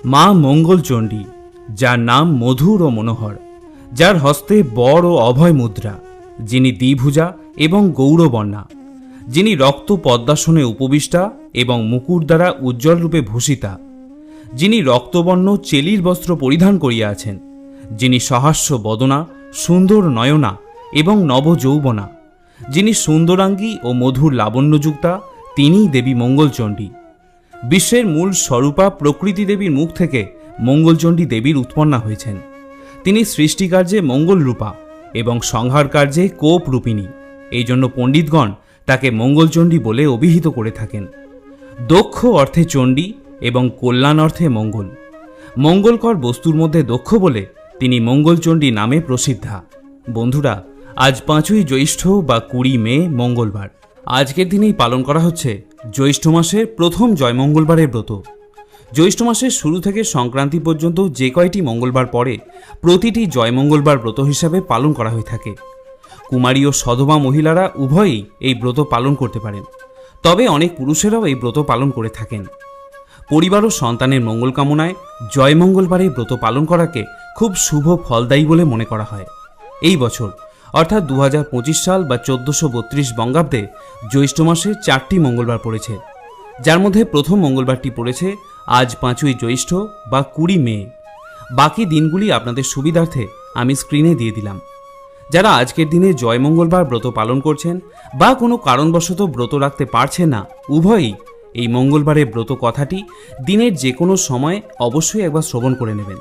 মা মঙ্গলচণ্ডী, যার নাম মধুর ও মনোহর, যার হস্তে বর ও অভয় মুদ্রা, যিনি দ্বিভুজা এবং গৌরবর্ণা, যিনি রক্ত পদ্মাসনে উপবিষ্টা এবং মুকুট দ্বারা উজ্জ্বল রূপে ভূষিতা, যিনি রক্তবর্ণ চেলির বস্ত্র পরিধান করিয়া আছেন, যিনি সহাস্য বদনা, সুন্দর নয়না এবং নবযৌবনা, যিনি সুন্দরাঙ্গী ও মধুর লাবণ্যযুক্তা, তিনিই দেবী মঙ্গলচণ্ডী। বিশ্বের মূল স্বরূপা প্রকৃতি দেবীর মুখ থেকে মঙ্গলচণ্ডী দেবীর উৎপন্না হয়েছেন। তিনি সৃষ্টিকার্যে মঙ্গল রূপা এবং সংহার কার্যে কোপ রূপিণী। এই জন্য পণ্ডিতগণ তাকে মঙ্গলচণ্ডী বলে অভিহিত করে থাকেন। দক্ষ অর্থে চণ্ডী এবং কল্যাণ অর্থে মঙ্গল। মঙ্গলকর বস্তুর মধ্যে দক্ষ বলে তিনি মঙ্গলচণ্ডী নামে প্রসিদ্ধা। বন্ধুরা, আজ 5ই জ্যৈষ্ঠ বা 20 মে মঙ্গলবার। আজকের দিনেই পালন করা হচ্ছে জ্যৈষ্ঠ মাসের প্রথম জয়মঙ্গলবারের ব্রত। জ্যৈষ্ঠ মাসের শুরু থেকে সংক্রান্তি পর্যন্ত যে কয়টি মঙ্গলবার পড়ে প্রতিটি জয়মঙ্গলবার ব্রত হিসাবে পালন করা হয়ে থাকে। কুমারী ও সধবা মহিলারা উভয়ই এই ব্রত পালন করতে পারেন, তবে অনেক পুরুষেরাও এই ব্রত পালন করে থাকেন। পরিবার ও সন্তানের মঙ্গল কামনায় জয়মঙ্গলবারে ব্রত পালন করাকে খুব শুভ ফলদায়ী বলে মনে করা হয়। এই বছর অর্থাৎ 2025 সাল বা 1432 বঙ্গাব্দে জ্যৈষ্ঠ মাসের 4টি মঙ্গলবার পড়েছে, যার মধ্যে প্রথম মঙ্গলবারটি পড়েছে আজ 5ই জ্যৈষ্ঠ বা 20 মে। বাকি দিনগুলি আপনাদের সুবিধার্থে আমি স্ক্রিনে দিয়ে দিলাম। যারা আজকের দিনে জয়মঙ্গলবার ব্রত পালন করছেন বা কোনো কারণবশত ব্রত রাখতে পারছেন না, উভয়ই এই মঙ্গলবারের ব্রত কথাটি দিনের যে কোনো সময় অবশ্যই একবার শ্রবণ করে নেবেন।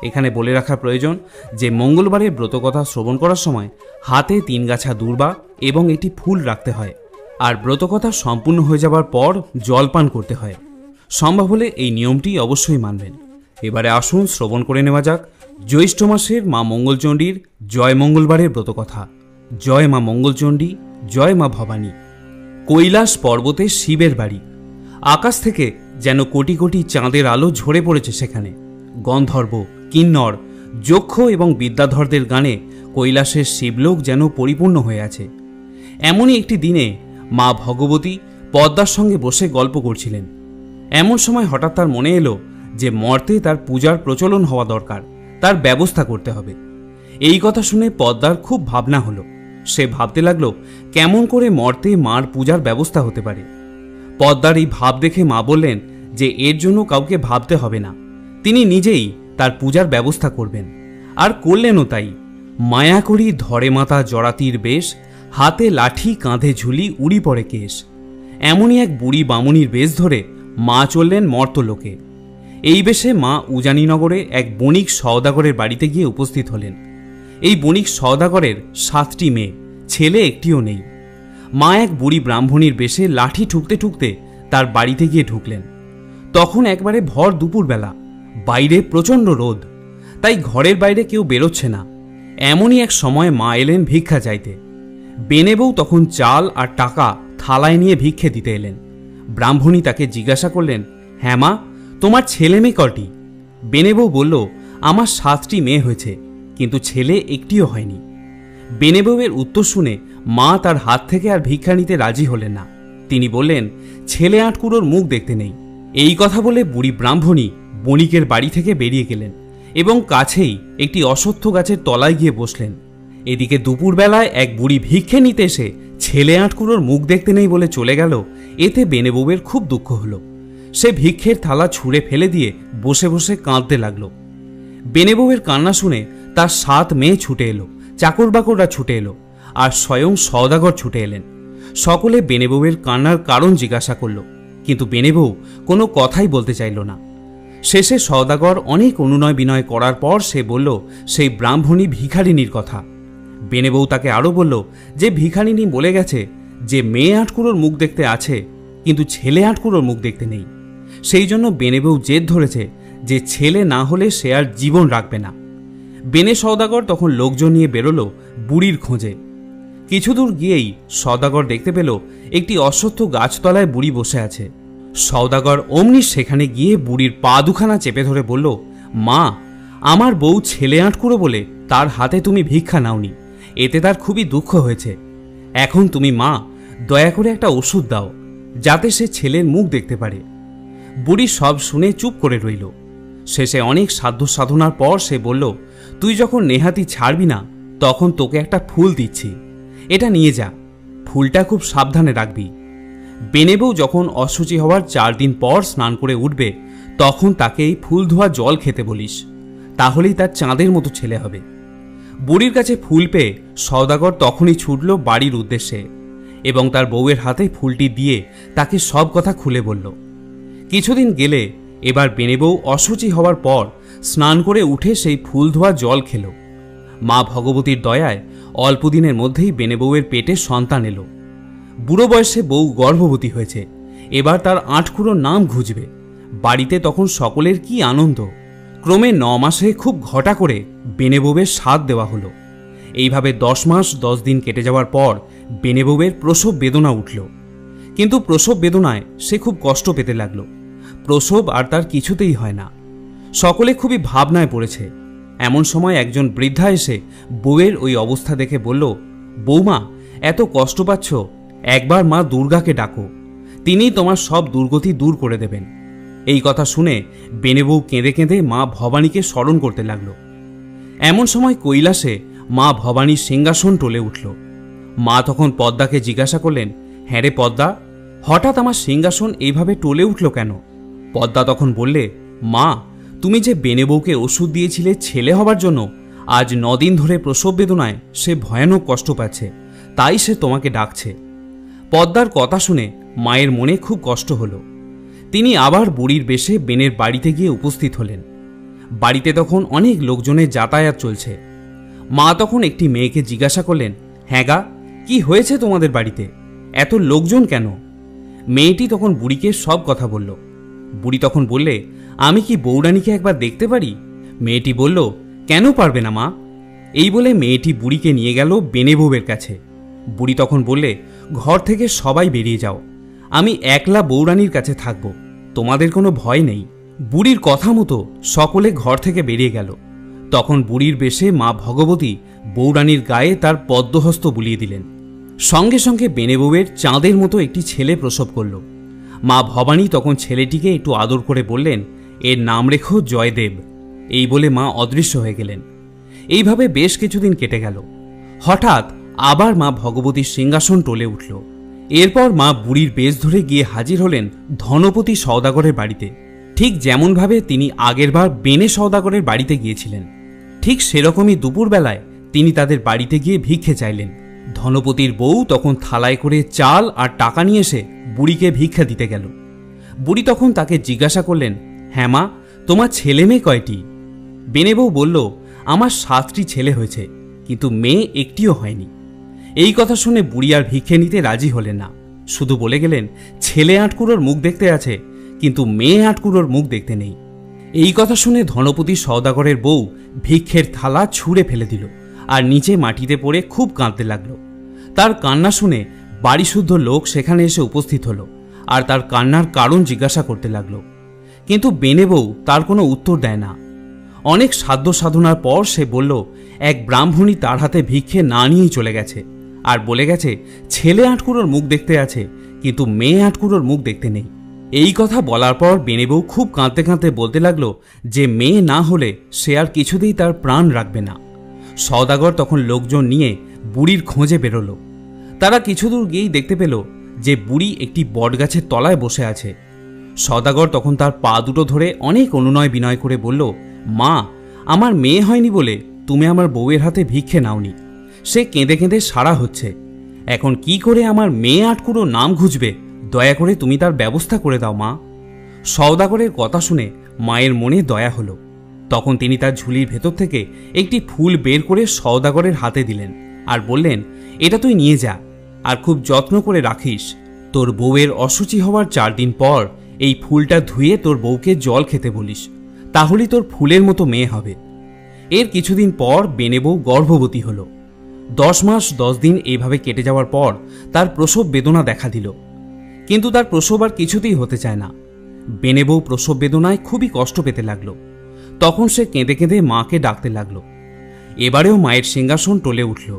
এখানে বলে রাখা প্রয়োজন যে মঙ্গলবারের ব্রত কথা শ্রবণ করার সময় হাতে 3 গাছা দূর্বা এবং একটি ফুল রাখতে হয়, আর ব্রতকথা সম্পূর্ণ হয়ে যাবার পর জলপান করতে হয়। সম্ভব হলে এই নিয়মটি অবশ্যই মানবেন। এবারে আসুন শ্রবণ করে নেওয়া যাক জ্যৈষ্ঠ মাসের মা মঙ্গলচণ্ডীর জয় মঙ্গলবারের ব্রতকথা। জয় মা মঙ্গলচণ্ডী, জয় মা ভবানী। কৈলাস পর্বতে শিবের বাড়ি। আকাশ থেকে যেন কোটি কোটি চাঁদের আলো ঝরে পড়েছে সেখানে। গন্ধর্ব, কিন্নর, যক্ষ এবং বিদ্যাধরদের গানে কৈলাসের শিবলোক যেন পরিপূর্ণ হয়ে আছে। এমনই একটি দিনে মা ভগবতী পদ্মার সঙ্গে বসে গল্প করছিলেন। এমন সময় হঠাৎ তার মনে এলো যে মর্তে তার পূজার প্রচলন হওয়া দরকার, তার ব্যবস্থা করতে হবে। এই কথা শুনে পদ্মার খুব ভাবনা হলো। সে ভাবতে লাগলো কেমন করে মর্তে মার পূজার ব্যবস্থা হতে পারে। পদ্মার এই ভাব দেখে মা বললেন যে এর জন্য কাউকে ভাবতে হবে না, তিনি নিজেই তার পূজার ব্যবস্থা করবেন। আর করলেনও তাই। মায়া করি ধরে মাতা জরাতির বেশ, হাতে লাঠি কাঁধে ঝুলি উড়ি পড়ে কেশ। এমনই এক বুড়ি বামুনির বেশ ধরে মা চললেন মর্তলোকে। এই বেশে মা উজানিনগরে এক বণিক সওদাগরের বাড়িতে গিয়ে উপস্থিত হলেন। এই বণিক সওদাগরের 7টি মেয়ে, ছেলে একটিও নেই। মা এক বুড়ি ব্রাহ্মণীর বেশে লাঠি ঠুকতে ঠুকতে তার বাড়িতে গিয়ে ঢুকলেন। তখন একবারে ভর দুপুরবেলা, বাইরে প্রচণ্ড রোদ, তাই ঘরের বাইরে কেউ বেরোচ্ছে না। এমনই এক সময় মা এলেন ভিক্ষা চাইতে। বেনে বউ তখন চাল আর টাকা থালায় নিয়ে ভিক্ষে দিতে এলেন। ব্রাহ্মণী তাকে জিজ্ঞাসা করলেন, হ্যাঁ মা, তোমার ছেলে মেয়ে কটি? বেনে বউ বলল, আমার 7টি মেয়ে হয়েছে, কিন্তু ছেলে একটিও হয়নি। বেনে বউয়ের উত্তর শুনে মা তার হাত থেকে আর ভিক্ষা নিতে রাজি হলেন না। তিনি বললেন, ছেলে আটকুড়োর মুখ দেখতে নেই। এই কথা বলে বুড়ি ব্রাহ্মণী বণিকের বাড়ি থেকে বেরিয়ে গেলেন এবং কাছেই একটি অশ্বত্থ গাছের তলায় গিয়ে বসলেন। এদিকে দুপুরবেলায় এক বুড়ি ভিক্ষে নিতে এসে ছেলে আটকুড়োর মুখ দেখতে নেই বলে চলে গেল। এতে বেনে বউয়ের খুব দুঃখ হলো। সে ভিক্ষের থালা ছুঁড়ে ফেলে দিয়ে বসে বসে কাঁদতে লাগলো। বেনে বউয়ের কান্না শুনে তার 7 মেয়ে ছুটে এলো, চাকর বাকররা ছুটে এলো, আর স্বয়ং সওদাগর ছুটে এলেন। সকলে বেনে বউয়ের কান্নার কারণ জিজ্ঞাসা করল, কিন্তু বেনে বউ কোনো কথাই বলতে চাইল না। শেষে সওদাগর অনেক অনুনয় বিনয় করার পর সে বলল সেই ব্রাহ্মণী ভিখারিনীর কথা। বেনে বউ তাকে আরও বলল যে ভিখারিনী বলে গেছে যে মেয়ে আটকুড়োর মুখ দেখতে আছে, কিন্তু ছেলে আটকুড়োর মুখ দেখতে নেই। সেই জন্য বেনে বউ জেদ ধরেছে যে ছেলে না হলে সে আর জীবন রাখবে না। বেনে সওদাগর তখন লোকজন নিয়ে বেরোলো বুড়ির খোঁজে। কিছু দূর গিয়েই সওদাগর দেখতে পেল একটি অশ্বত্থ গাছতলায় বুড়ি বসে আছে। সওদাগর অমনি সেখানে গিয়ে বুড়ির পা দুখানা চেপে ধরে বলল, মা, আমার বউ ছেলে আটকুড়ো বলে তার হাতে তুমি ভিক্ষা নাওনি, এতে তার খুবই দুঃখ হয়েছে। এখন তুমি মা দয়া করে একটা ওষুধ দাও, যাতে সে ছেলের মুখ দেখতে পারে। বুড়ি সব শুনে চুপ করে রইল। শেষে অনেক সাধ্য সাধনার পর সে বলল, তুই যখন নেহাতি ছাড়বি না, তখন তোকে একটা ফুল দিচ্ছি, এটা নিয়ে যা, ফুলটা খুব সাবধানে রাখবি। বেনে বউ যখন অশুচি হওয়ার 4 দিন পর স্নান করে উঠবে, তখন তাকে এই ফুল ধোয়া জল খেতে বলিস, তাহলেই তার চাঁদের মতো ছেলে হবে। বুড়ির কাছে ফুল পেয়ে সওদাগর তখনই ছুটল বাড়ির উদ্দেশ্যে এবং তার বউয়ের হাতে ফুলটি দিয়ে তাকে সব কথা খুলে বলল। কিছুদিন গেলে এবার বেনে বউ অশুচি হওয়ার পর স্নান করে উঠে সেই ফুল ধোয়া জল খেল। মা ভগবতীর দয়ায় অল্প দিনের মধ্যেই বেনে বউয়ের পেটে সন্তান এলো। বুড়ো বয়সে বউ গর্ভবতী হয়েছে, এবার তার 8 কুঁড়োর নাম ঘুচবে। বাড়িতে তখন সকলের কি আনন্দ। ক্রমে 9 মাসে খুব ঘটা করে বেনে বউয়ের সাধ দেওয়া হলো। এইভাবে 10 মাস 10 দিন কেটে যাওয়ার পর বেনে বউয়ের প্রসব বেদনা উঠল। কিন্তু প্রসব বেদনায় সে খুব কষ্ট পেতে লাগল। প্রসব আর তার কিছুতেই হয় না। সকলে খুবই ভাবনায় পড়েছে। এমন সময় একজন বৃদ্ধা এসে বউয়ের ওই অবস্থা দেখে বলল, বৌমা, এত কষ্ট পাচ্ছ, একবার মা দুর্গাকে ডাকো, তিনিই তোমার সব দুর্গতি দূর করে দেবেন। এই কথা শুনে বেনে বউ কেঁদে কেঁদে মা ভবানীকে স্মরণ করতে লাগল। এমন সময় কৈলাসে মা ভবানীর সিংহাসন টলে উঠল। মা তখন পদ্মাকে জিজ্ঞাসা করলেন, হ্যাঁ রে পদ্মা, হঠাৎ আমার সিংহাসন এইভাবে টলে উঠল কেন? পদ্মা তখন বললে, মা, তুমি যে বেনে বউকে ওষুধ দিয়েছিলে ছেলে হবার জন্য, আজ 9 দিন ধরে প্রসব বেদনায় সে ভয়ানক কষ্ট পাচ্ছে, তাই সে তোমাকে ডাকছে। পদ্মার কথা শুনে মায়ের মনে খুব কষ্ট হলো। তিনি আবার বুড়ির বেশে বেনের বাড়িতে গিয়ে উপস্থিত হলেন। বাড়িতে তখন অনেক লোকজনের যাতায়াত চলছে। মা তখন একটি মেয়েকে জিজ্ঞাসা করলেন, হ্যাঁ গা, কি হয়েছে তোমাদের বাড়িতে, এত লোকজন কেন? মেয়েটি তখন বুড়িকে সব কথা বলল। বুড়ি তখন বললে, আমি কি বউরানীকে একবার দেখতে পারি? মেয়েটি বলল, কেন পারবে না মা? এই বলে মেয়েটি বুড়িকে নিয়ে গেল বেনে বউয়ের কাছে। বুড়ি তখন বললে, ঘর থেকে সবাই বেরিয়ে যাও, আমি একলা বউরানীর কাছে থাকব, তোমাদের কোনো ভয় নেই। বুড়ির কথা মতো সকলে ঘর থেকে বেরিয়ে গেল। তখন বুড়ির বেশে মা ভগবতী বউরানীর গায়ে তার পদ্মহস্ত বুলিয়ে দিলেন। সঙ্গে সঙ্গে বেনে বউয়ের চাঁদের মতো একটি ছেলে প্রসব করল। মা ভবানী তখন ছেলেটিকে একটু আদর করে বললেন, এর নাম রেখো জয়দেব। এই বলে মা অদৃশ্য হয়ে গেলেন। এইভাবে বেশ কিছুদিন কেটে গেল। হঠাৎ আবার মা ভগবতীর সিংহাসন টলে উঠল। এরপর মা বুড়ির বেশ ধরে গিয়ে হাজির হলেন ধনপতি সওদাগরের বাড়িতে। ঠিক যেমনভাবে তিনি আগেরবার বেনে সওদাগরের বাড়িতে গিয়েছিলেন, ঠিক সেরকমই দুপুরবেলায় তিনি তাদের বাড়িতে গিয়ে ভিক্ষে চাইলেন। ধনপতির বউ তখন থালায় করে চাল আর টাকা নিয়ে এসে বুড়িকে ভিক্ষা দিতে গেল। বুড়ি তখন তাকে জিজ্ঞাসা করলেন, হ্যাঁ মা, তোমার ছেলে মেয়ে কয়টি? বেনে বউ বলল, আমার 7টি ছেলে হয়েছে, কিন্তু মেয়ে একটিও হয়নি। এই কথা শুনে বুড়ি আর ভিক্ষে নিতে রাজি হলেন না, শুধু বলে গেলেন, ছেলে 8 কুঁড়োর মুখ দেখতে আছে, কিন্তু মেয়ে 8 কুঁড়োর মুখ দেখতে নেই। এই কথা শুনে ধনপতি সওদাগরের বউ ভিক্ষের থালা ছুঁড়ে ফেলে দিল আর নিচে মাটিতে পড়ে খুব কাঁদতে লাগল। তার কান্না শুনে বাড়িশুদ্ধ লোক সেখানে এসে উপস্থিত হলো আর তার কান্নার কারণ জিজ্ঞাসা করতে লাগলো। কিন্তু বেনে বউ তার কোনো উত্তর দেয় না। অনেক সাধ্য সাধনার পর সে বলল, এক ব্রাহ্মণী তার হাতে ভিক্ষে না নিয়েই চলে গেছে আর বলে গেছে, ছেলে 8 কুঁড়োর মুখ দেখতে আছে, কিন্তু মেয়ে 8 কুঁড়োর মুখ দেখতে নেই। এই কথা বলার পর বেনে বউ খুব কাঁদতে কাঁদতে বলতে লাগলো যে মেয়ে না হলে সে আর কিছুতেই তার প্রাণ রাখবে না। সওদাগর তখন লোকজন নিয়ে বুড়ির খোঁজে বেরোলো। তারা কিছু দূর গিয়েই দেখতে পেল যে বুড়ি একটি বটগাছের তলায় বসে আছে। সওদাগর তখন তার পা দুটো ধরে অনেক অনুনয় বিনয় করে বলল, মা, আমার মেয়ে হয়নি বলে তুমি আমার বউয়ের হাতে ভিক্ষে নাওনি, সে কেঁদে কেঁদে সারা হচ্ছে, এখন কি করে আমার মেয়ে 8 কুঁড়ো নাম ঘুচবে, দয়া করে তুমি তার ব্যবস্থা করে দাও মা। সওদাগরের কথা শুনে মায়ের মনে দয়া হলো। তখন তিনি তার ঝুলির ভেতর থেকে একটি ফুল বের করে সওদাগরের হাতে দিলেন আর বললেন, এটা তুই নিয়ে যা আর খুব যত্ন করে রাখিস। তোর বউয়ের অশুচি হওয়ার 4 দিন পর এই ফুলটা ধুয়ে তোর বউকে জল খেতে বলিস, তাহলেই তোর ফুলের মতো মেয়ে হবে। এর কিছুদিন পর বেনে বউ গর্ভবতী হল। 10 মাস 10 দিন এইভাবে কেটে যাওয়ার পর তার প্রসব বেদনা দেখা দিল, কিন্তু তার প্রসব আর কিছুতেই হতে চায় না। বেনে বউ প্রসব বেদনায় খুবই কষ্ট পেতে লাগলো। তখন সে কেঁদে কেঁদে মাকে ডাকতে লাগলো। এবারেও মায়ের সিংহাসন টলে উঠল।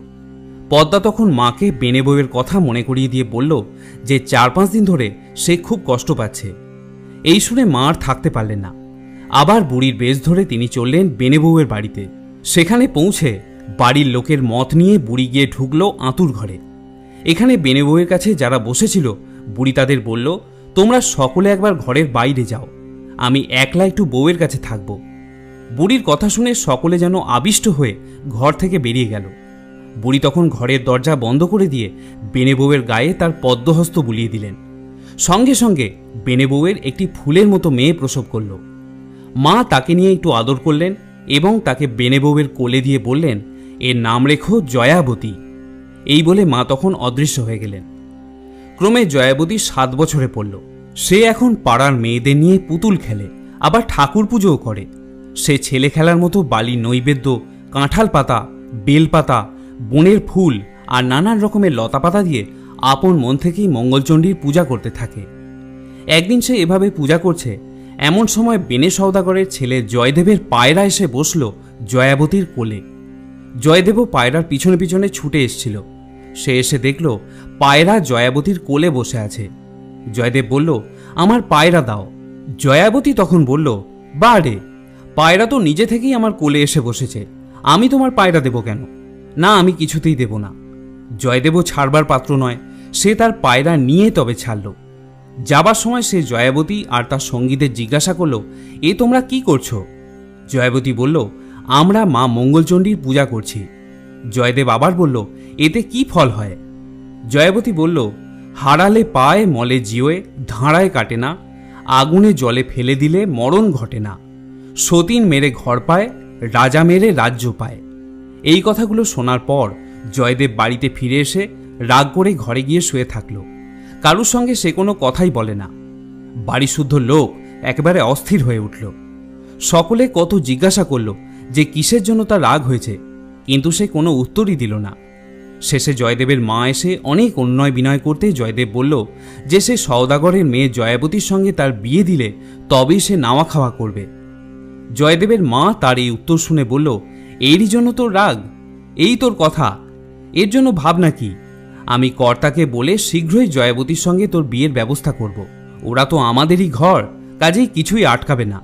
পদ্মা তখন মাকে বেনে বউয়ের কথা মনে করিয়ে দিয়ে বলল যে 4-5 দিন ধরে সে খুব কষ্ট পাচ্ছে। এই শুনে মা আর থাকতে পারলেন না। আবার বুড়ির বেশ ধরে তিনি চললেন বেনে বউয়ের বাড়িতে। সেখানে পৌঁছে বাড়ির লোকের মত নিয়ে বুড়ি গিয়ে ঢুকল আঁতুর ঘরে। এখানে বেনে বউয়ের কাছে যারা বসেছিল বুড়ি তাদের বলল, তোমরা সকলে একবার ঘরের বাইরে যাও, আমি একলা একটু বউয়ের কাছে থাকব। বুড়ির কথা শুনে সকলে যেন আবিষ্ট হয়ে ঘর থেকে বেরিয়ে গেল। বুড়ি তখন ঘরের দরজা বন্ধ করে দিয়ে বেনে বউয়ের গায়ে তার পদ্মহস্ত বুলিয়ে দিলেন। সঙ্গে সঙ্গে বেনে বউয়ের একটি ফুলের মতো মেয়ে প্রসব করল। মা তাকে নিয়ে একটু আদর করলেন এবং তাকে বেনে বউয়ের কোলে দিয়ে বললেন, এর নাম রেখো জয়াবতী। এই বলে মা তখন অদৃশ্য হয়ে গেলেন। ক্রমে জয়াবতী 7 বছরে পড়ল। সে এখন পাড়ার মেয়েদের নিয়ে পুতুল খেলে, আবার ঠাকুর পুজোও করে। সে ছেলে খেলার মতো বালির নৈবেদ্য, কাঁঠাল পাতা, বেলপাতা, বনের ফুল আর নানান রকমের লতা পাতা দিয়ে আপন মন থেকেই মঙ্গলচণ্ডীর পূজা করতে থাকে। একদিন সে এভাবে পূজা করছে, এমন সময় বেনে সওদাগরের ছেলে জয়দেবের পায়রা এসে বসল জয়াবতীর কোলে। জয়দেবও পায়রার পিছনে পিছনে ছুটে এসছিল। সে এসে দেখল পায়রা জয়াবতীর কোলে বসে আছে। জয়দেব বলল, আমার পায়রা দাও। জয়াবতী তখন বলল, বা রে, পায়রা তো নিজে থেকেই আমার কোলে এসে বসেছে, আমি তোমার পায়রা দেব কেন? না, আমি কিছুতেই দেব না। জয়দেবও ছাড়বার পাত্র নয়, সে তার পায়রা নিয়ে তবে ছাড়ল। যাবার সময় সে জয়াবতী আর তার সঙ্গীদের জিজ্ঞাসা করল, এ তোমরা কি করছো? জয়াবতী বলল, আমরা মা মঙ্গলচণ্ডীর পূজা করছি। জয়দেব আবার বলল, এতে কি ফল হয়? জয়াবতী বলল, হারালে পায়, মলে জিওয়ে, ধাঁড়ায় কাটে না, আগুনে জলে ফেলে দিলে মরণ ঘটে না, সতীন মেরে ঘর পায়, রাজা মেরে রাজ্য পায়। এই কথাগুলো শোনার পর জয়দেব বাড়িতে ফিরে এসে রাগ করে ঘরে গিয়ে শুয়ে থাকল। কারুর সঙ্গে সে কোনো কথাই বলে না। বাড়ি শুদ্ধ লোক একেবারে অস্থির হয়ে উঠল। সকলে কত জিজ্ঞাসা করল যে কিসের জন্য তার রাগ হয়েছে, কিন্তু সে কোনো উত্তরই দিল না। শেষে জয়দেবের মা এসে অনেক অন্যায় বিনয় করতে জয়দেব বলল যে সে সওদাগরের মেয়ে জয়াবতীর সঙ্গে তার বিয়ে দিলে তবেই সে নাওয়া খাওয়া করবে। জয়দেবের মা তার এই উত্তর শুনে বলল, এরই জন্য তোর রাগ? এই তোর কথা? এর জন্য ভাবনা কি? আমি কর্তাকে বলে শীঘ্রই জয়াবতীর সঙ্গে তোর বিয়ের ব্যবস্থা করব। ওরা তো আমাদেরই ঘর, কাজেই কিছুই আটকাবে না।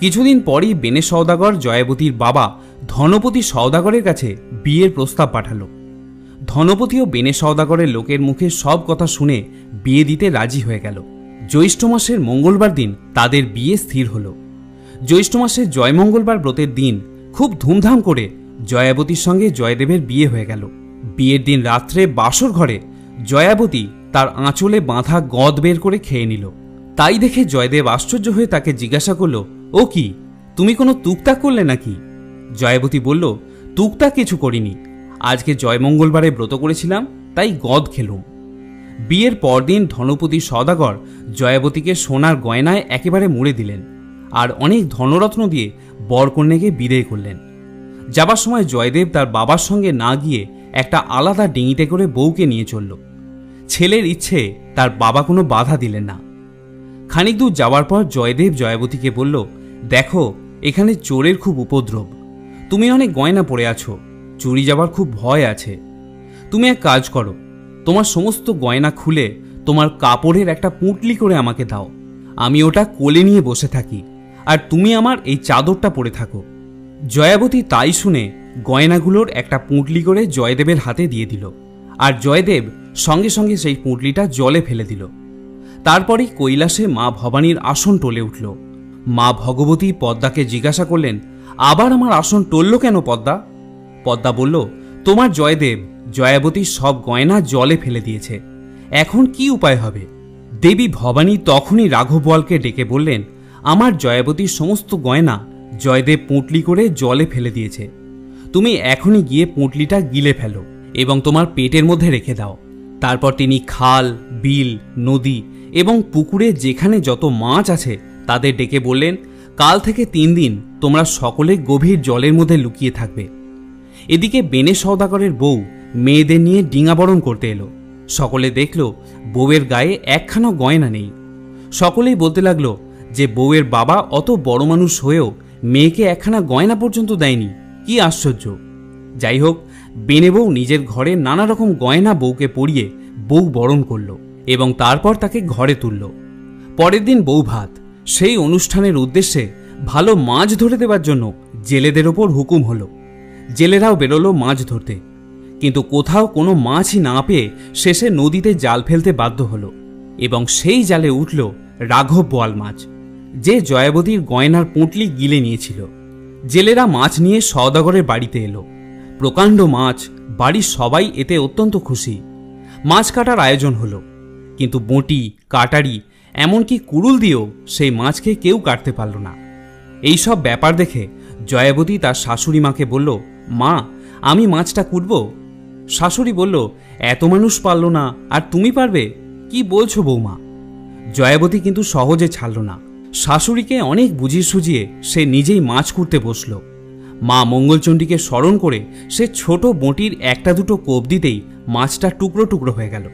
কিছুদিন পরই বেনে সওদাগর জয়াবতীর বাবা ধনপতি সওদাগরের কাছে বিয়ের প্রস্তাব পাঠালো। ধনপতিও বেনে সওদাগরের লোকের মুখে সব কথা শুনে বিয়ে দিতে রাজি হয়ে গেল। জ্যৈষ্ঠ মাসের মঙ্গলবার দিন তাদের বিয়ে স্থির হল। জ্যৈষ্ঠ মাসের জয়মঙ্গলবার ব্রতের দিন খুব ধুমধাম করে জয়াবতীর সঙ্গে জয়দেবের বিয়ে হয়ে গেল। বিয়ের দিন রাত্রে বাসর ঘরে জয়াবতী তার আঁচলে বাঁধা গদ বের করে খেয়ে নিল। তাই দেখে জয়দেব আশ্চর্য হয়ে তাকে জিজ্ঞাসা করল, ও কি, তুমি কোনো তুকতাক করলে নাকি? জয়াবতী বলল, তুকতাক কিছু করিনি, আজকে জয়মঙ্গলবারে ব্রত করেছিলাম, তাই গদ খেলুম। বিয়ের পরদিন ধনপতি সওদাগর জয়াবতীকে সোনার গয়নায় একেবারে মুড়ে দিলেন আর অনেক ধনরত্ন দিয়ে বরকন্যাকে বিদায় করলেন। যাবার সময় জয়দেব তার বাবার সঙ্গে না গিয়ে একটা আলাদা ডিঙিতে করে বউকে নিয়ে চলল। ছেলের ইচ্ছে তার বাবা কোনো বাধা দিলেন না। খানিক দূর যাওয়ার পর জয়দেব জয়াবতীকে বলল, দেখো, এখানে চোরের খুব উপদ্রব, তুমি অনেক গয়না পরে আছো, চুরি যাবার খুব ভয় আছে। তুমি এক কাজ করো, তোমার সমস্ত গয়না খুলে তোমার কাপড়ের একটা পুঁটলি করে আমাকে দাও, আমি ওটা কোলে নিয়ে বসে থাকি, আর তুমি আমার এই চাদরটা পরে থাকো। জয়াবতী তাই শুনে গয়নাগুলোর একটা পুঁটলি করে জয়দেবের হাতে দিয়ে দিল, আর জয়দেব সঙ্গে সঙ্গে সেই পুঁটলিটা জলে ফেলে দিল। তারপরেই কৈলাসে মা ভবানীর আসন টলে উঠল। মা ভগবতী পদ্মাকে জিজ্ঞাসা করলেন, আবার আমার আসন টলল কেন পদ্মা? পদ্মা বলল, তোমার জয়দেব জয়াবতীর সব গয়না জলে ফেলে দিয়েছে, এখন কি উপায় হবে? দেবী ভবানী তখনই রাঘবওয়ালকে ডেকে বললেন, আমার জয়াবতীর সমস্ত গয়না জয়দেব পুঁটলি করে জলে ফেলে দিয়েছে, তুমি এখনই গিয়ে পুঁটলিটা গিলে ফেলো এবং তোমার পেটের মধ্যে রেখে দাও। তারপর তিনি খাল, বিল, নদী এবং পুকুরে যেখানে যত মাছ আছে তাদের ডেকে বললেন, কাল থেকে 3 দিন তোমরা সকলে গভীর জলের মধ্যে লুকিয়ে থাকবে। এদিকে বেনে সওদাগরের বউ মেয়েদের নিয়ে ডিঙাবরণ করতে এলো। সকলে দেখল বউয়ের গায়ে একখানা গয়না নেই। সকলেই বলতে লাগলো যে বউয়ের বাবা অত বড় মানুষ হয়েও মেয়েকে একখানা গয়না পর্যন্ত দেয়নি, কি আশ্চর্য। যাই হোক, বেনে বউ নিজের ঘরে নানা রকম গয়না বউকে পরিয়ে বউ বরণ করল এবং তারপর তাকে ঘরে তুলল। পরের দিন বউ ভাত, সেই অনুষ্ঠানের উদ্দেশ্যে ভালো মাছ ধরে দেওয়ার জন্য জেলেদের ওপর হুকুম হলো। জেলেরাও বেরোলো মাছ ধরতে, কিন্তু কোথাও কোনো মাছই না পেয়ে শেষে নদীতে জাল ফেলতে বাধ্য হলো এবং সেই জালে উঠল রাঘব বোয়াল মাছ, যে জয়াবতীর গয়নার পুঁটলি গিলে নিয়েছিল। জেলেরা মাছ নিয়ে সওদাগরের বাড়িতে এলো। প্রকাণ্ড মাছ, বাড়ির সবাই এতে অত্যন্ত খুশি। মাছ কাটার আয়োজন হলো, কিন্তু বঁটি, কাটারি, এমনকি কুড়ুল দিয়েও সেই মাছকে কেউ কাটতে পারল না। এইসব ব্যাপার দেখে জয়াবতী তার শাশুড়ি মাকে বলল, মা, আমি মাছটা কুটব। শাশুড়ি বলল, এত মানুষ পারল না, আর তুমি পারবে? কি বলছো বৌমা? জয়াবতী কিন্তু সহজে ছাড়ল না। শাশুড়িকে অনেক বুঝিয়ে সুঝিয়ে সে নিজেই মাছ কুটতে বসল। মা মঙ্গলচণ্ডীকে স্মরণ করে সে ছোট বঁটির একটা দুটো কোপ দিতেই মাছটা টুকরো টুকরো হয়ে গেল,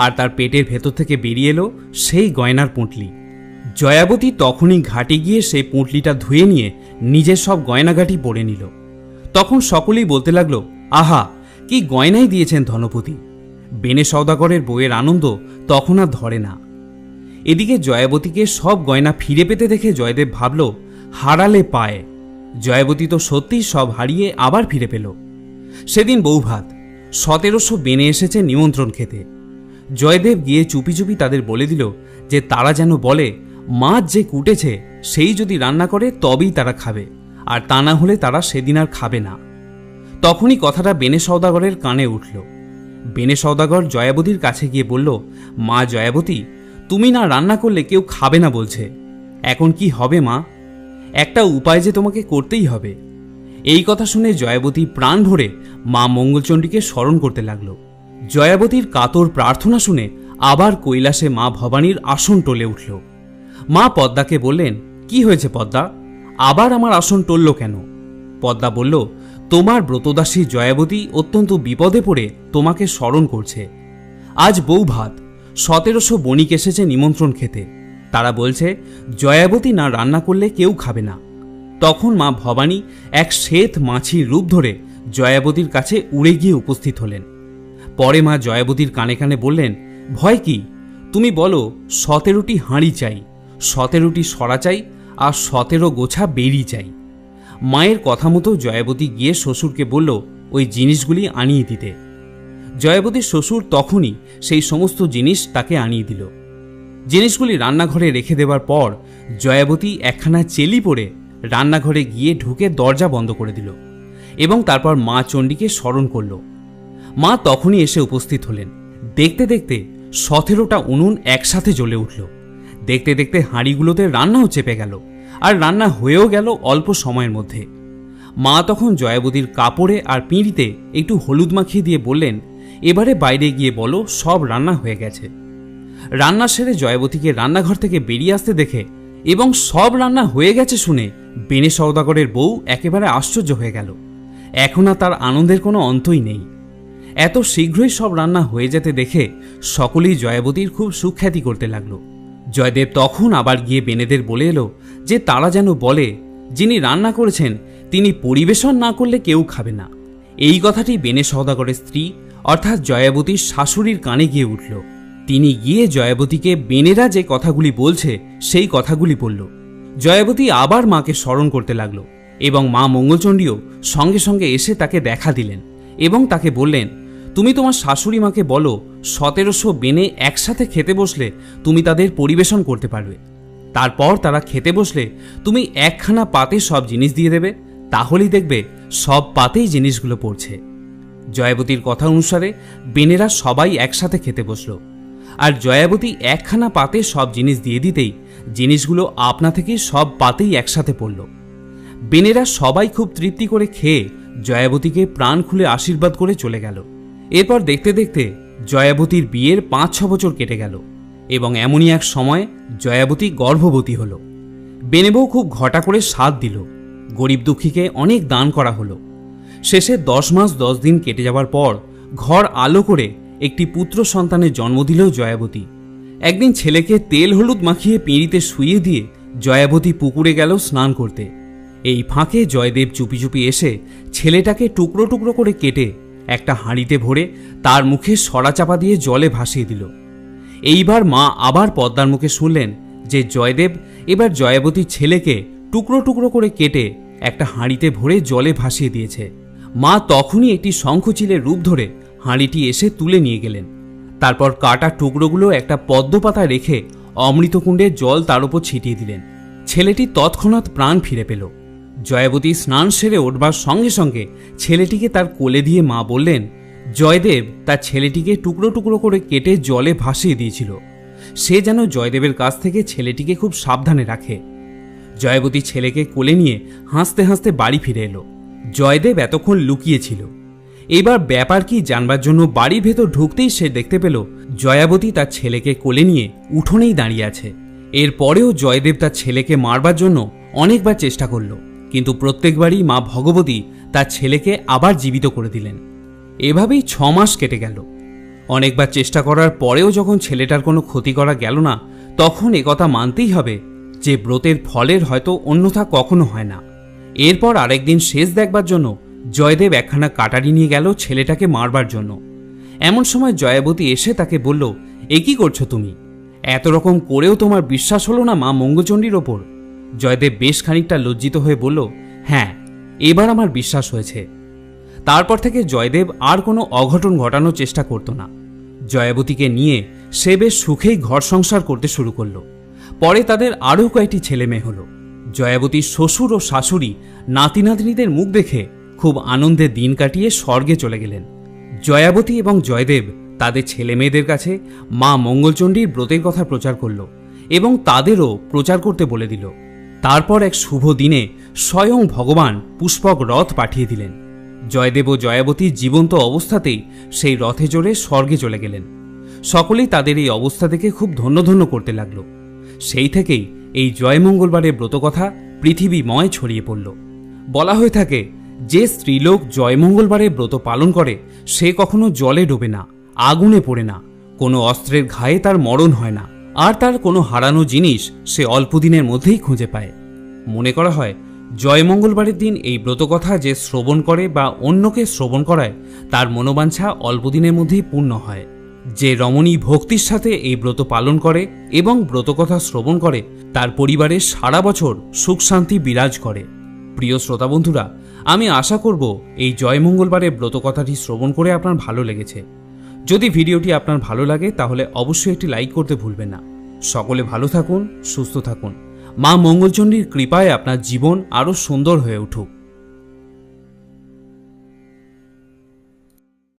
আর তার পেটের ভেতর থেকে বেরিয়ে এলো সেই গয়নার পুঁটলি। জয়াবতী তখনই ঘাটে গিয়ে সেই পুঁটলিটা ধুয়ে নিয়ে নিজের সব গয়নাগাটি পরে নিল। তখন সকলেই বলতে লাগলো, আহা, কি গয়নাই দিয়েছেন ধনপতি। বেনে সওদাগরের বউয়ের আনন্দ তখন আর ধরে না। এদিকে জয়াবতীকে সব গয়না ফিরে পেতে দেখে জয়দেব ভাবল, হারালে পায়। জয়াবতী তো সত্যিই সব হারিয়ে আবার ফিরে পেল। সেদিন বৌভাত, 1700 বেনে এসেছে নিমন্ত্রণ খেতে। জয়দেব গিয়ে চুপি চুপি তাদের বলে দিল যে তারা যেন বলে মাছ যে কুটেছে সেই যদি রান্না করে তবেই তারা খাবে, আর তা না হলে তারা সেদিন আর খাবে না। তখনই কথাটা বেনে সওদাগরের কানে উঠল। বেনে সওদাগর জয়াবতীর কাছে গিয়ে বলল, মা জয়াবতী, তুমি না রান্না করলে কেউ খাবে না বলছে, এখন কি হবে মা? একটা উপায় যে তোমাকে করতেই হবে। এই কথা শুনে জয়াবতী প্রাণ ভরে মা মঙ্গলচণ্ডীকে স্মরণ করতে লাগল। জয়াবতীর কাতর প্রার্থনা শুনে আবার কৈলাসে মা ভবানীর আসন টলে উঠল। মা পদ্মাকে বললেন, কি হয়েছে পদ্মা, আবার আমার আসন টলল কেন? পদ্মা বলল, তোমার ব্রতদাসী জয়াবতী অত্যন্ত বিপদে পড়ে তোমাকে স্মরণ করছে। আজ বৌভাত, 1700 বণিক এসেছে নিমন্ত্রণ খেতে। তারা বলছে জয়াবতী না রান্না করলে কেউ খাবে না। তখন মা ভবানী এক শ্বেত মাছির রূপ ধরে জয়াবতীর কাছে উড়ে গিয়ে উপস্থিত হলেন। পরে মা জয়াবতীর কানে কানে বললেন, ভয় কি, তুমি বলো 17টি হাঁড়ি চাই, 17টি সরা চাই, আর 17 গোছা বেরি চাই। মায়ের কথা মতো জয়াবতী গিয়ে শ্বশুরকে বলল ওই জিনিসগুলি আনিয়ে দিতে। জয়াবতীর শ্বশুর তখনই সেই সমস্ত জিনিস তাকে আনিয়ে দিল। জিনিসগুলি রান্নাঘরে রেখে দেওয়ার পর জয়াবতী একখানা চেলি পরে রান্নাঘরে গিয়ে ঢুকে দরজা বন্ধ করে দিল এবং তারপর মা চণ্ডীকে স্মরণ করল। মা তখনই এসে উপস্থিত হলেন। দেখতে দেখতে 17টা উনুন একসাথে জ্বলে উঠল। দেখতে দেখতে হাঁড়িগুলোতে রান্নাও চেপে গেল, আর রান্না হয়েও গেল অল্প সময়ের মধ্যে। মা তখন জয়াবতীর কাপড়ে আর পিঁড়িতে একটু হলুদ মাখিয়ে দিয়ে বললেন, এবারে বাইরে গিয়ে বলো সব রান্না হয়ে গেছে। রান্না সেরে জয়াবতীকে রান্নাঘর থেকে বেরিয়ে আসতে দেখে এবং সব রান্না হয়ে গেছে শুনে বেনে সওদাগরের বউ একেবারে আশ্চর্য হয়ে গেল। এখন আর তার আনন্দের কোনো অন্তই নেই। এত শীঘ্রই সব রান্না হয়ে যেতে দেখে সকলেই জয়াবতীর খুব সুখ্যাতি করতে লাগলো। জয়দেব তখন আবার গিয়ে বেনেদের বলে এলো যে তারা যেন বলে যিনি রান্না করেছেন তিনি পরিবেশন না করলে কেউ খাবে না। এই কথাটি বেনে সওদাগরের স্ত্রী অর্থাৎ জয়াবতীর শাশুড়ির কানে গিয়ে উঠল। তিনি গিয়ে জয়াবতীকে বেনেরা যে কথাগুলি বলছে সেই কথাগুলি বলল। জয়াবতী আবার মাকে স্মরণ করতে লাগলো এবং মা মঙ্গলচণ্ডীও সঙ্গে সঙ্গে এসে তাকে দেখা দিলেন এবং তাকে বললেন, তুমি তোমার শাশুড়ি মাকে বলো 1700 বেনে একসাথে খেতে বসলে তুমি তাদের পরিবেশন করতে পারবে। তারপর তারা খেতে বসলে তুমি একখানা পাতে সব জিনিস দিয়ে দেবে, তাহলেই দেখবে সব পাতেই জিনিসগুলো পড়ছে। জয়াবতীর কথা অনুসারে বেনেরা সবাই একসাথে খেতে বসল, আর জয়াবতী একখানা পাতে সব জিনিস দিয়ে দিতেই জিনিসগুলো আপনা থেকেই সব পাতেই একসাথে পড়ল। বেনেরা সবাই খুব তৃপ্তি করে খেয়ে জয়াবতীকে প্রাণ খুলে আশীর্বাদ করে চলে গেল। এরপর দেখতে দেখতে জয়াবতীর বিয়ের 5-6 বছর কেটে গেল এবং এমনই এক সময় জয়াবতী গর্ভবতী হল। বেনেবউ খুব ঘটা করে সাধ দিল, গরিব দুঃখীকে অনেক দান করা হলো। শেষে 10 মাস 10 দিন কেটে যাবার পর ঘর আলো করে একটি পুত্র সন্তানের জন্ম দিল জয়াবতী। একদিন ছেলেকে তেল হলুদ মাখিয়ে পিঁড়িতে শুইয়ে দিয়ে জয়াবতী পুকুরে গেল স্নান করতে। এই ফাঁকে জয়দেব চুপি চুপি এসে ছেলেটাকে টুকরো টুকরো করে কেটে একটা হাঁড়িতে ভরে তার মুখে সরা চাপা দিয়ে জলে ভাসিয়ে দিল। এইবার মা আবার পদ্মার মুখে শুনলেন যে জয়দেব এবার জয়াবতীর ছেলেকে টুকরো টুকরো করে কেটে একটা হাঁড়িতে ভরে জলে ভাসিয়ে দিয়েছে। মা তখনই একটি শঙ্খচিলের রূপ ধরে হাঁড়িটি এসে তুলে নিয়ে গেলেন। তারপর কাটা টুকরোগুলো একটা পদ্ম পাতায় রেখে অমৃতকুণ্ডের জল তার উপর ছিটিয়ে দিলেন। ছেলেটি তৎক্ষণাৎ প্রাণ ফিরে পেল। জয়াবতী স্নান সেরে উঠবার সঙ্গে সঙ্গে ছেলেটিকে তার কোলে দিয়ে মা বললেন, জয়দেব তার ছেলেটিকে টুকরো টুকরো করে কেটে জলে ভাসিয়ে দিয়েছিল। সে যেন জয়দেবের কাছ থেকে ছেলেটিকে খুব সাবধানে রাখে। জয়াবতী ছেলেকে কোলে নিয়ে হাসতে হাসতে বাড়ি ফিরে এলো। জয়দেব এতক্ষণ লুকিয়েছিল। এবার ব্যাপার কি জানবার জন্য বাড়ির ভেতর ঢুকতেই সে দেখতে পেল জয়াবতী তার ছেলেকে কোলে নিয়ে উঠোনেই দাঁড়িয়ে আছে। এরপরেও জয়দেব তার ছেলেকে মারবার জন্য অনেকবার চেষ্টা করল, কিন্তু প্রত্যেকবারই মা ভগবতী তার ছেলেকে আবার জীবিত করে দিলেন। এভাবেই 6 মাস কেটে গেল। অনেকবার চেষ্টা করার পরেও যখন ছেলেটার কোনো ক্ষতি করা গেল না, তখন একথা মানতেই হবে যে ব্রতের ফলের হয়তো অন্যথা কখনো হয় না। এরপর আরেকদিন শেষ দেখবার জন্য জয়দেব একখানা কাটারি নিয়ে গেল ছেলেটাকে মারবার জন্য। এমন সময় জয়াবতী এসে তাকে বলল, এ কি করছো তুমি? এত রকম করেও তোমার বিশ্বাস হলো না মা মঙ্গলচণ্ডীর ওপর? জয়দেব বেশ খানিকটা লজ্জিত হয়ে বলল, হ্যাঁ, এবার আমার বিশ্বাস হয়েছে। তারপর থেকে জয়দেব আর কোনো অঘটন ঘটানোর চেষ্টা করত না। জয়াবতীকে নিয়ে সে বেশ সুখেই ঘর সংসার করতে শুরু করল। পরে তাদের আরও কয়েকটি ছেলে মেয়ে হলো। জয়াবতীর শ্বশুর ও শাশুড়ি নাতি নাতনিদের মুখ দেখে খুব আনন্দে দিন কাটিয়ে স্বর্গে চলে গেলেন। জয়াবতী এবং জয়দেব তাদের ছেলে মেয়েদের কাছে মা মঙ্গলচণ্ডীর ব্রতের কথা প্রচার করল এবং তাদেরও প্রচার করতে বলে দিল। তারপর এক শুভ দিনে স্বয়ং ভগবান পুষ্পক রথ পাঠিয়ে দিলেন। জয়দেব ও জয়াবতী জীবন্ত অবস্থাতেই সেই রথে চড়ে স্বর্গে চলে গেলেন। সকলেই তাদের এই অবস্থা দেখে খুব ধন্য ধন্য করতে লাগল। সেই থেকেই এই জয়মঙ্গলবারের ব্রতকথা পৃথিবীময় ছড়িয়ে পড়ল। বলা হয়ে থাকে, যে স্ত্রীলোক জয়মঙ্গলবারের ব্রত পালন করে সে কখনো জলে ডোবে না, আগুনে পড়ে না, কোনো অস্ত্রের ঘায়ে তার মরণ হয় না, আর তার কোনো হারানো জিনিস সে অল্প দিনের মধ্যেই খুঁজে পায়। মনে করা হয় জয়মঙ্গলবারের দিন এই ব্রতকথা যে শ্রবণ করে বা অন্যকে শ্রবণ করায় তার মনোবাঞ্ছা অল্প দিনের মধ্যেই পূর্ণ হয়। যে রমণী ভক্তির সাথে এই ব্রত পালন করে এবং ব্রতকথা শ্রবণ করে তার পরিবারে সারা বছর সুখ শান্তি বিরাজ করে। প্রিয় শ্রোতা বন্ধুরা, আমি আশা করব এই জয়মঙ্গলবারের ব্রতকথাটি শ্রবণ করে আপনার ভালো লেগেছে। যদি ভিডিওটি আপনার ভালো লাগে তাহলে অবশ্যই একটি লাইক করতে ভুলবেন না। সকলে ভালো থাকুন, সুস্থ থাকুন। মা মঙ্গলচণ্ডীর কৃপায় আপনার জীবন আরও সুন্দর হয়ে উঠুক।